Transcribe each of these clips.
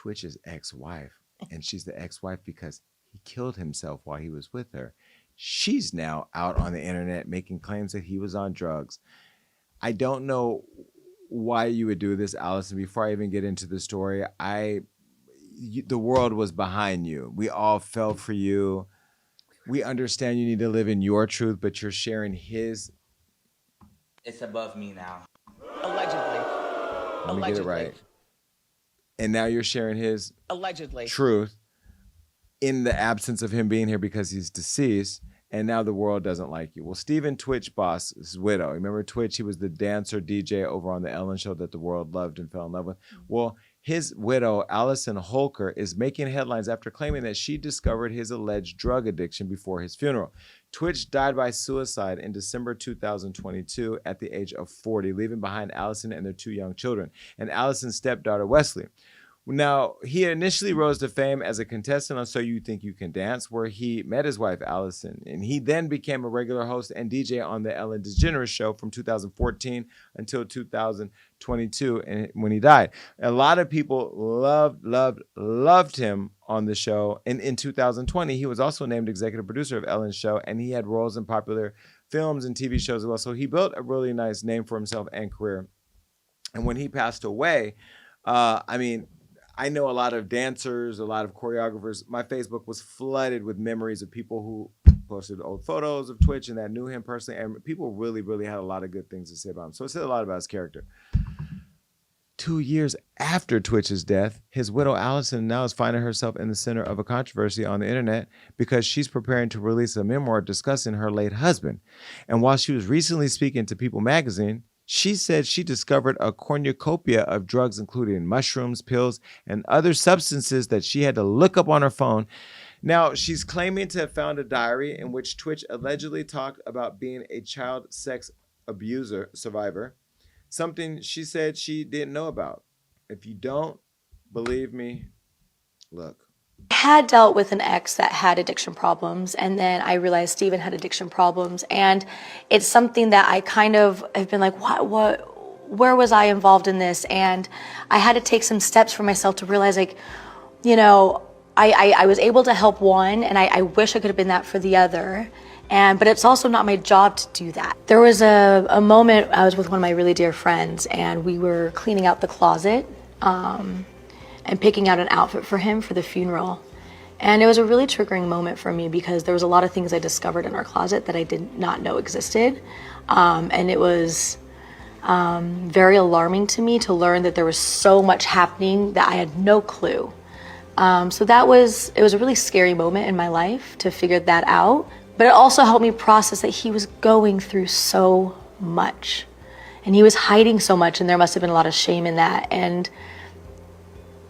Twitch's ex-wife, and she's the ex-wife because he killed himself while he was with her. She's now out on the internet making claims that he was on drugs. I don't know why you would do this, Allison. Before I even get into the story, the world was behind you. We all felt for you. We understand you need to live in your truth, but you're sharing his. It's above me now. Allegedly. Let me get it right. And now you're sharing his Allegedly. truth in the absence of him being here because he's deceased. And now the world doesn't like you. Well, Stephen Twitch Boss's widow. Remember Twitch? He was the dancer DJ over on the Ellen Show that the world loved and fell in love with. Well, his widow, Allison Holker, is making headlines after claiming that she discovered his alleged drug addiction before his funeral. Twitch died by suicide in December 2022 at the age of 40, leaving behind Allison and their 2 young children, and Allison's stepdaughter, Wesley. Now, he initially rose to fame as a contestant on So You Think You Can Dance, where he met his wife, Allison, and he then became a regular host and DJ on the Ellen DeGeneres Show from 2014 until 2022, and when he died. A lot of people loved him on the show, and in 2020, he was also named executive producer of Ellen's show, and he had roles in popular films and TV shows as well, so he built a really nice name for himself and career. And when he passed away, I know a lot of dancers, a lot of choreographers. My Facebook was flooded with memories of people who posted old photos of Twitch and that knew him personally. And people really, really had a lot of good things to say about him. So it said a lot about his character. 2 years after Twitch's death, his widow Allison now is finding herself in the center of a controversy on the internet because she's preparing to release a memoir discussing her late husband. And while she was recently speaking to People magazine, she said she discovered a cornucopia of drugs, including mushrooms, pills, and other substances that she had to look up on her phone. Now, she's claiming to have found a diary in which Twitch allegedly talked about being a child sex abuser survivor, something she said she didn't know about. If you don't believe me, look. I had dealt with an ex that had addiction problems, and then I realized Steven had addiction problems, and it's something that I kind of have been like, where was I involved in this? And I had to take some steps for myself to realize, like, I was able to help one, and I wish I could have been that for the other. But it's also not my job to do that. There was a moment I was with one of my really dear friends, and we were cleaning out the closet, and picking out an outfit for him for the funeral. And it was a really triggering moment for me because there was a lot of things I discovered in our closet that I did not know existed. And it was very alarming to me to learn that there was so much happening that I had no clue. So it was a really scary moment in my life to figure that out. But it also helped me process that he was going through so much. And he was hiding so much, and there must have been a lot of shame in that. And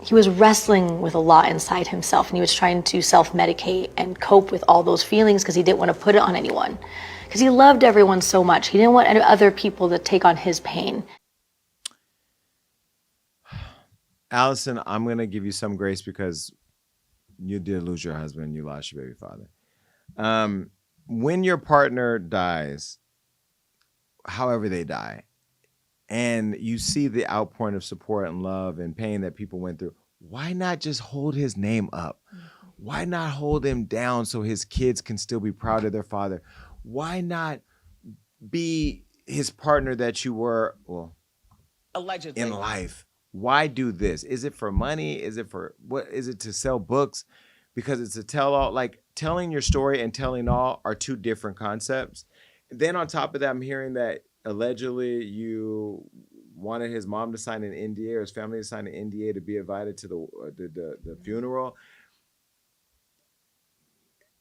he was wrestling with a lot inside himself, and he was trying to self-medicate and cope with all those feelings because he didn't want to put it on anyone. Because he loved everyone so much. He didn't want other people to take on his pain. Allison, I'm going to give you some grace because you did lose your husband. You lost your baby father. When your partner dies, however they die, and you see the outpouring of support and love and pain that people went through, why not just hold his name up? Why not hold him down so his kids can still be proud of their father? Why not be his partner that you were, well, allegedly, in life? Why do this? Is it for money? Is it for what? Is it to sell books? Because it's a tell-all. Like, telling your story and telling all are 2 different concepts. Then on top of that, I'm hearing that allegedly you wanted his mom to sign an NDA or his family to sign an NDA to be invited to the funeral.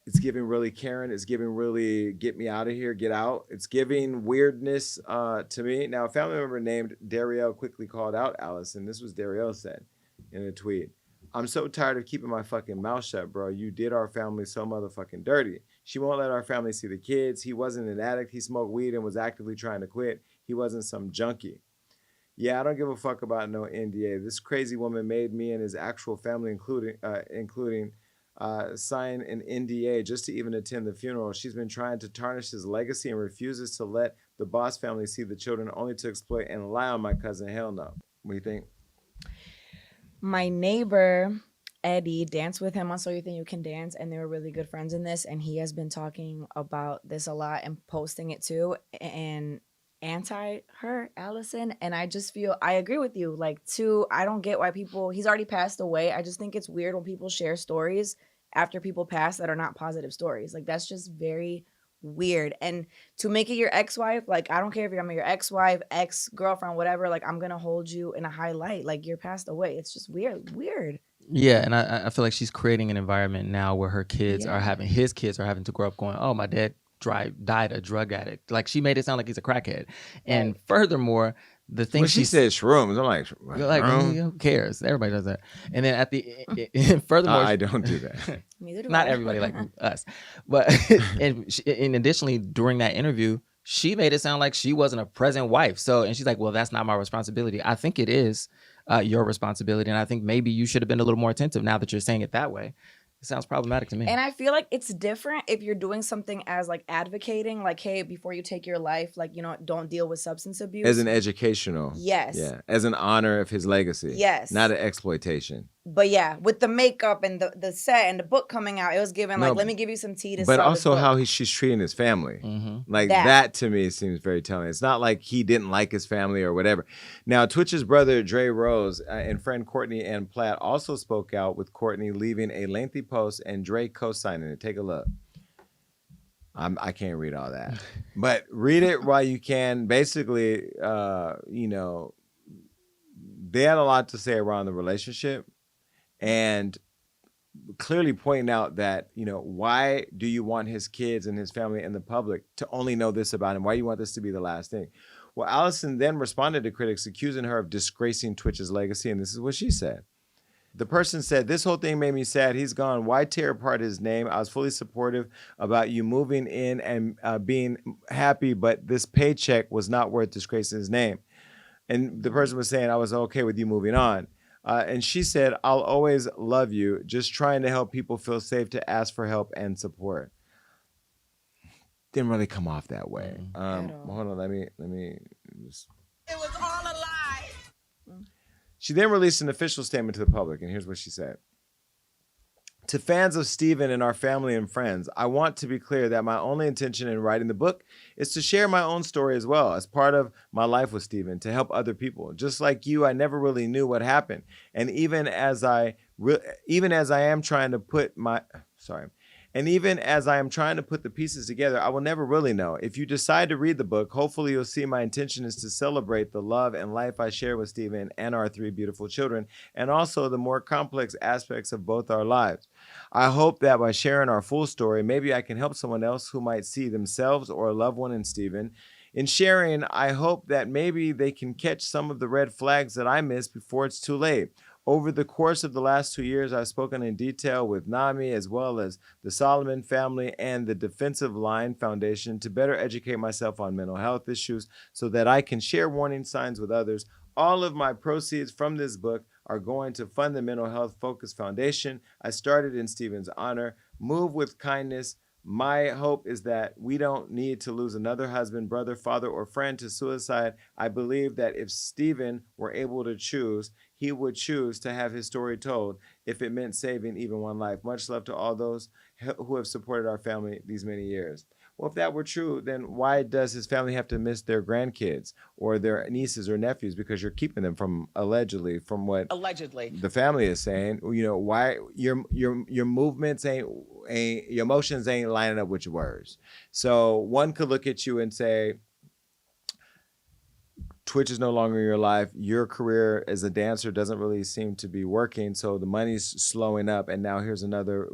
It's giving really Karen. It's giving really get me out of here, get out. It's giving weirdness to me. Now, a family member named Darielle quickly called out Allison. This was Darielle said in a tweet. I'm so tired of keeping my fucking mouth shut, bro. You did our family so motherfucking dirty. She won't let our family see the kids. He wasn't an addict. He smoked weed and was actively trying to quit. He wasn't some junkie. Yeah, I don't give a fuck about no NDA. This crazy woman made me and his actual family, including sign an NDA just to even attend the funeral. She's been trying to tarnish his legacy and refuses to let the Boss family see the children, only to exploit and lie on my cousin. Hell no. What do you think? My neighbor Eddie danced with him on So You Think You Can Dance, and they were really good friends in this. And he has been talking about this a lot and posting it too, and anti her, Allison. And I just feel I agree with you. Like, too, I don't get why people. He's already passed away. I just think it's weird when people share stories after people pass that are not positive stories. Like, that's just very weird. And to make it your ex-wife, like, I don't care if you're your ex-wife, ex-girlfriend, whatever, like, I'm gonna hold you in a high light. Like, you're passed away. It's just weird. Yeah, and I feel like she's creating an environment now where her kids are having his kids are having to grow up going, oh, my dad died a drug addict. Like, she made it sound like he's a crackhead. And furthermore, the thing When she said shrooms, I'm like, who cares? Everybody does that. And then at the furthermore, I don't do that. Neither do not I. everybody like us, but and additionally during that interview, she made it sound like she wasn't a present wife. So, and she's like, well, that's not my responsibility. I think it is your responsibility, and I think maybe you should have been a little more attentive. Now that you're saying it that way, it sounds problematic to me. And I feel like it's different if you're doing something as like advocating, like, hey, before you take your life, like, don't deal with substance abuse. As an educational. Yes. Yeah. As an honor of his legacy. Yes. Not an exploitation. But yeah, with the makeup and the set and the book coming out, it was given like, let me give you some tea to but sell also this book. how she's treating his family. Like that to me seems very telling. It's not like he didn't like his family or whatever. Now, Twitch's brother, Dre Rose, and friend Courtney Ann Platt also spoke out, with Courtney leaving a lengthy post and Dre co-signing it. Take a look. I can't read all that. But read it while you can. Basically, they had a lot to say around the relationship. And clearly pointing out that, why do you want his kids and his family and the public to only know this about him? Why do you want this to be the last thing? Well, Allison then responded to critics accusing her of disgracing Twitch's legacy, and this is what she said. The person said, this whole thing made me sad. He's gone. Why tear apart his name? I was fully supportive about you moving in and being happy, but this paycheck was not worth disgracing his name. And the person was saying, I was okay with you moving on. And she said, I'll always love you, just trying to help people feel safe to ask for help and support. Didn't really come off that way. Hold on, let me just... It was all a lie. She then released an official statement to the public, and here's what she said. To fans of Stephen and our family and friends, I want to be clear that my only intention in writing the book is to share my own story as well as part of my life with Stephen, to help other people. Just like you, I never really knew what happened. And even as I am trying to put the pieces together, I will never really know. If you decide to read the book, hopefully you'll see my intention is to celebrate the love and life I share with Stephen and our 3 beautiful children, and also the more complex aspects of both our lives. I hope that by sharing our full story, maybe I can help someone else who might see themselves or a loved one in Stephen. In sharing, I hope that maybe they can catch some of the red flags that I missed before it's too late. Over the course of the last 2 years, I've spoken in detail with NAMI as well as the Solomon family and the Defensive Line Foundation to better educate myself on mental health issues so that I can share warning signs with others. All of my proceeds from this book are going to fund the Mental Health Focus Foundation I started in Stephen's honor. Move with kindness. My hope is that we don't need to lose another husband, brother, father, or friend to suicide. I believe that if Stephen were able to choose, he would choose to have his story told if it meant saving even one life. Much love to all those who have supported our family these many years. Well, if that were true, then why does his family have to miss their grandkids or their nieces or nephews? Because you're keeping them from, allegedly, from what the family is saying. Why your movements ain't your emotions ain't lining up with your words. So one could look at you and say, Twitch is no longer in your life. Your career as a dancer doesn't really seem to be working. So the money's slowing up. And now here's another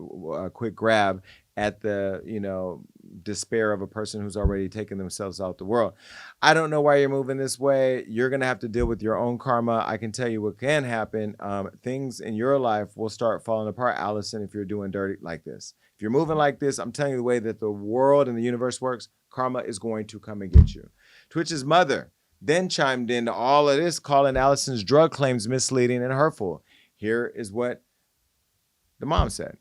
quick grab at the, despair of a person who's already taken themselves out the world. I don't know why you're moving this way. You're going to have to deal with your own karma. I can tell you what can happen. Things in your life will start falling apart, Allison, if you're doing dirty like this. If you're moving like this, I'm telling you the way that the world and the universe works, karma is going to come and get you. Twitch's mother then chimed into all of this, calling Allison's drug claims misleading and hurtful. Here is what the mom said.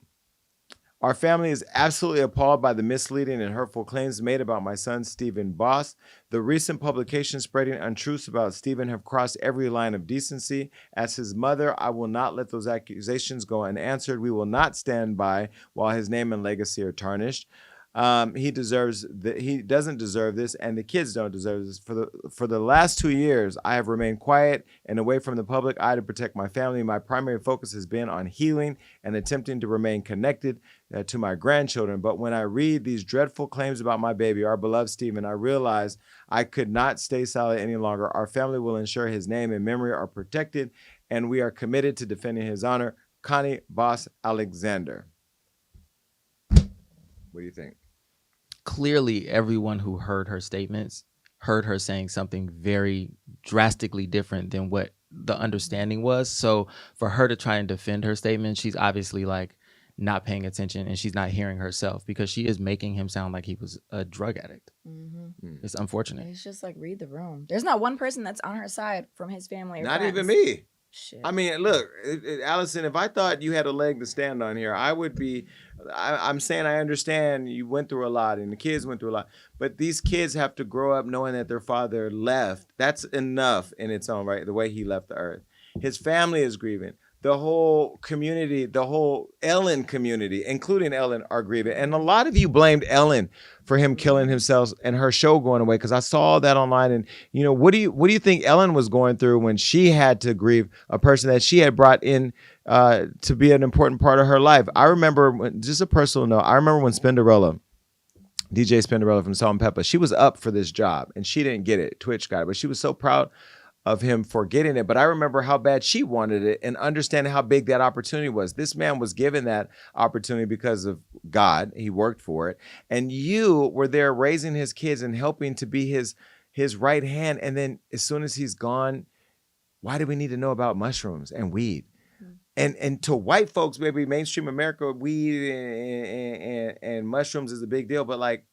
Our family is absolutely appalled by the misleading and hurtful claims made about my son, Stephen Boss. The recent publications spreading untruths about Stephen have crossed every line of decency. As his mother, I will not let those accusations go unanswered. We will not stand by while his name and legacy are tarnished. He doesn't deserve this, and the kids don't deserve this. For the last 2 years, I have remained quiet and away from the public eye to protect my family. My primary focus has been on healing and attempting to remain connected to my grandchildren. But when I read these dreadful claims about my baby, our beloved Stephen, I realize I could not stay silent any longer. Our family will ensure his name and memory are protected, and we are committed to defending his honor. Connie Boss Alexander. What do you think? Clearly, everyone who heard her statements heard her saying something very drastically different than what the understanding was. So for her to try and defend her statement, she's obviously like not paying attention, and she's not hearing herself, because she is making him sound like he was a drug addict. It's unfortunate. It's just like, read the room. There's not one person that's on her side from his family or Not friends. even me. Shit. I mean, look, Allison, if I thought you had a leg to stand on here, I would be, I'm saying I understand you went through a lot and the kids went through a lot, but these kids have to grow up knowing that their father left. That's enough in its own right, the way he left the earth. His family is grieving. The whole community, the whole Ellen community, including Ellen, are grieving. And a lot of you blamed Ellen for him killing himself and her show going away, because I saw that online. And, you know, what do you think Ellen was going through when she had to grieve a person that she had brought in to be an important part of her life? I remember, just a personal note, I remember when Spinderella, DJ Spinderella from Salt and Pepper, she was up for this job and she didn't get it. Twitch got it, but she was so proud of him for getting it. But I remember how bad she wanted it and understanding how big that opportunity was. This man was given that opportunity because of God. He worked for it. And you were there raising his kids and helping to be his right hand. And then as soon as he's gone, why do we need to know about mushrooms and weed? And to white folks, maybe mainstream America, weed and mushrooms is a big deal. But like,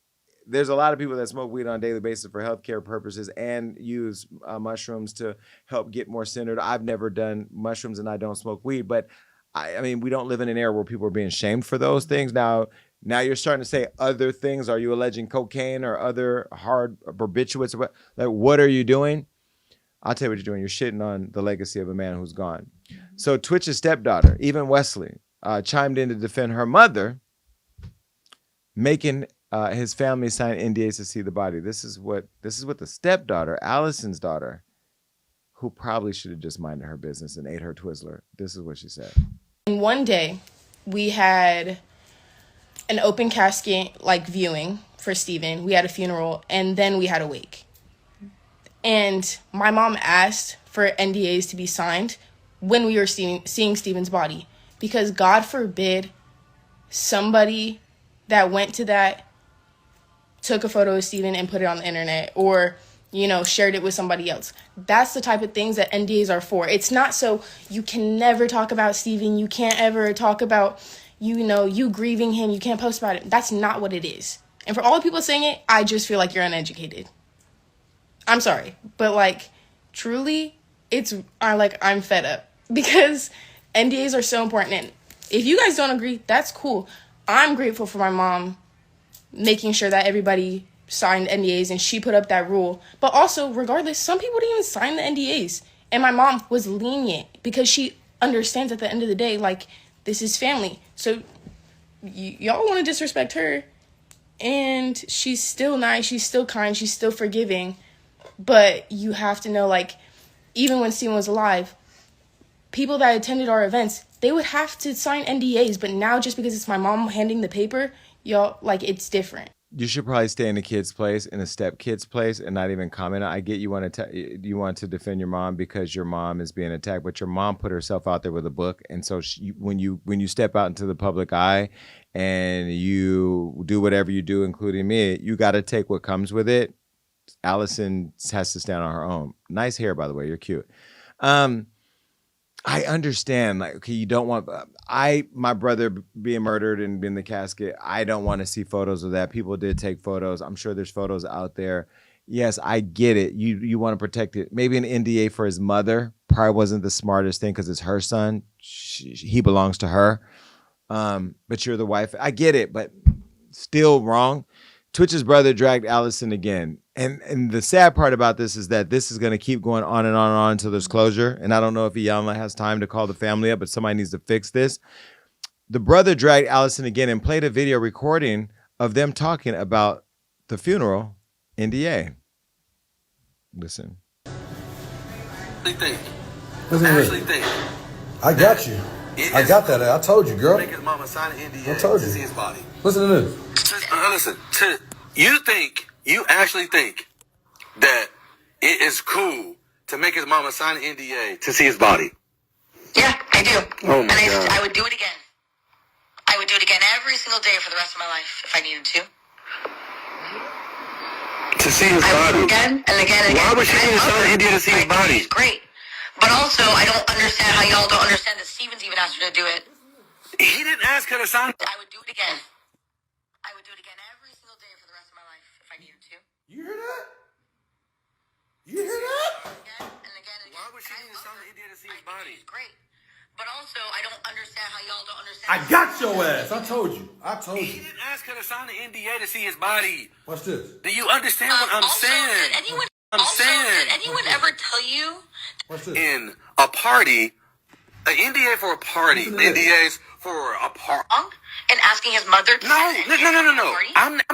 there's a lot of people that smoke weed on a daily basis for healthcare purposes and use mushrooms to help get more centered. I've never done mushrooms and I don't smoke weed, but I mean, we don't live in an era where people are being shamed for those things. Now you're starting to say other things. Are you alleging cocaine or other hard barbiturates? Like, what are you doing? I'll tell you what you're doing. You're shitting on the legacy of a man who's gone. So Twitch's stepdaughter, even Wesley, chimed in to defend her mother, making his family signed NDAs to see the body. This is what the stepdaughter, Allison's daughter, who probably should have just minded her business and ate her Twizzler. This is what she said. And one day, we had an open casket viewing for Stephen. We had a funeral, and then we had a wake. And my mom asked for NDAs to be signed when we were seeing Stephen's body, because God forbid somebody that went to that took a photo of Stephen and put it on the internet, or, shared it with somebody else. That's the type of things that NDAs are for. It's not so you can never talk about Stephen. You can't ever talk about, you grieving him. You can't post about it. That's not what it is. And for all the people saying it, I just feel like you're uneducated. I'm sorry, but truly, I'm fed up, because NDAs are so important. And if you guys don't agree, that's cool. I'm grateful for my mom making sure that everybody signed NDAs and she put up that rule. But also, regardless, some people didn't even sign the NDAs. And my mom was lenient because she understands at the end of the day, this is family. So y'all want to disrespect her. And she's still nice. She's still kind. She's still forgiving. But you have to know, even when Stephen was alive, people that attended our events, they would have to sign NDAs. But now, just because it's my mom handing the paper, y'all, it's different. You should probably stay in the kid's place, in a step-kid's place, and not even comment. I get you want to defend your mom because your mom is being attacked, but your mom put herself out there with a book, and so when you step out into the public eye and you do whatever you do, including me, you got to take what comes with it. Allison has to stand on her own. Nice hair, by the way. You're cute. I understand, you don't want, my brother being murdered and in the casket, I don't want to see photos of that. People did take photos. I'm sure there's photos out there. Yes, I get it. You want to protect it. Maybe an NDA for his mother probably wasn't the smartest thing because it's her son. He belongs to her. but you're the wife. I get it, but still wrong. Twitch's brother dragged Allison again. And the sad part about this is that this is going to keep going on and on and on until there's closure. And I don't know if Iyanla has time to call the family up, but somebody needs to fix this. The brother dragged Allison again and played a video recording of them talking about the funeral NDA. Listen. Think. Listen to Actually this. think. I got you. I got that. I told you, girl. Make his mama sign an NDA I told to you. see his body. Listen to this. Listen. You actually think that it is cool to make his mama sign an NDA to see his body? Yeah, I do. Oh my and God. I would do it again. I would do it again every single day for the rest of my life if I needed to. To see his I would do body? it again and again and again. Why would she need to sign an NDA to see his I think body? He's great. But also, I don't understand how y'all don't understand that Stevens even asked her to do it. He didn't ask her to sign. I would do it again. I would do it again every single day for the rest of my life if I needed to. You hear that? You hear that? Again and again and again. Why would she need to sign an NDA to see his body? He's great. But also, I don't understand how y'all don't understand. I got your ass. I told you. I told He you. didn't ask her to sign an NDA to see his body. Watch this. Do you understand what I'm also, saying? Did anyone, I'm also, saying. did anyone ever tell you? Watch this. In a party, an NDA for a party, Listen to this. NDAs for a party. And asking his mother to No. sign an NDA for the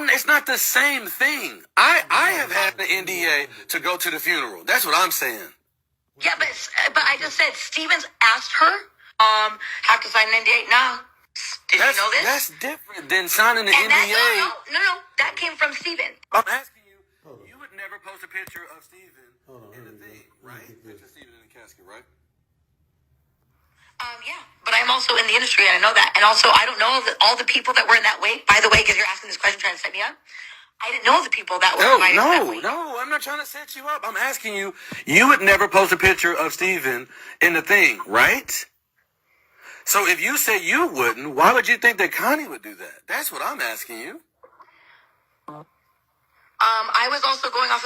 party? It's not the same thing. I have had an NDA to go to the funeral. That's what I'm saying. Yeah, but I just said Stevens asked her, have to sign an NDA. Now, did you know this? That's different than signing an and NDA. no, that came from Steven. I'm asking you, you would never post a picture of Steven in the thing, right? Picture of Steven in the casket, right? Yeah, but I'm also in the industry and I know that. And also, I don't know that all the people that were in that wake, by the way, because you're asking this question trying to set me up, I didn't know the people that were invited to that wake. No, I'm not trying to set you up. I'm asking you, you would never post a picture of Steven in the thing, right? So if you say you wouldn't, why would you think that Connie would do that? That's what I'm asking you. I was also going off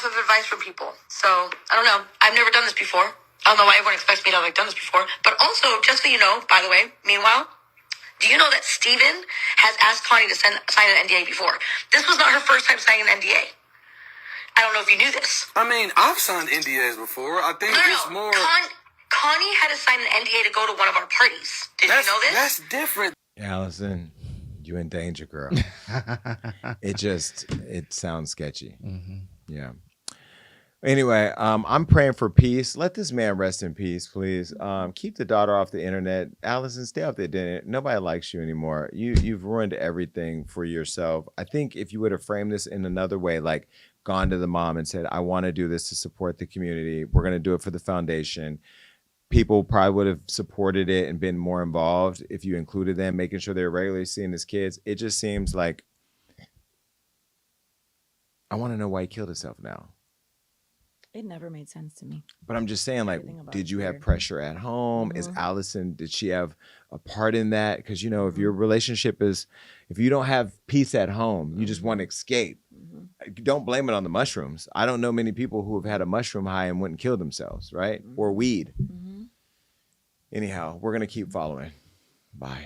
of advice from people. So I don't know. I've never done this before. I don't know why everyone expects me to have done this before. But also, just so you know, by the way, meanwhile, do you know that Steven has asked Connie to sign an NDA before? This was not her first time signing an NDA. I don't know if you knew this. I mean, I've signed NDAs before. I think it's more. Connie had to sign an NDA to go to one of our parties. Did you know this? That's different. Allison, you in danger, girl. It sounds sketchy. Mm-hmm. Yeah. Anyway, I'm praying for peace. Let this man rest in peace, please. Keep the daughter off the internet. Allison, stay off the internet. Nobody likes you anymore. You've ruined everything for yourself. I think if you would have framed this in another way, like gone to the mom and said, I want to do this to support the community. We're going to do it for the foundation. People probably would have supported it and been more involved if you included them, making sure they're regularly seeing his kids. It just seems like, I want to know why he killed himself now. It never made sense to me. But I'm just saying, like, Everything about did you it's have weird. pressure at home? Is Allison, did she have a part in that? Because, you know, if your relationship is, if you don't have peace at home, you just want to escape. Don't blame it on the mushrooms. I don't know many people who have had a mushroom high and wouldn't kill themselves, right? Or weed. Anyhow, we're going to keep following. Bye.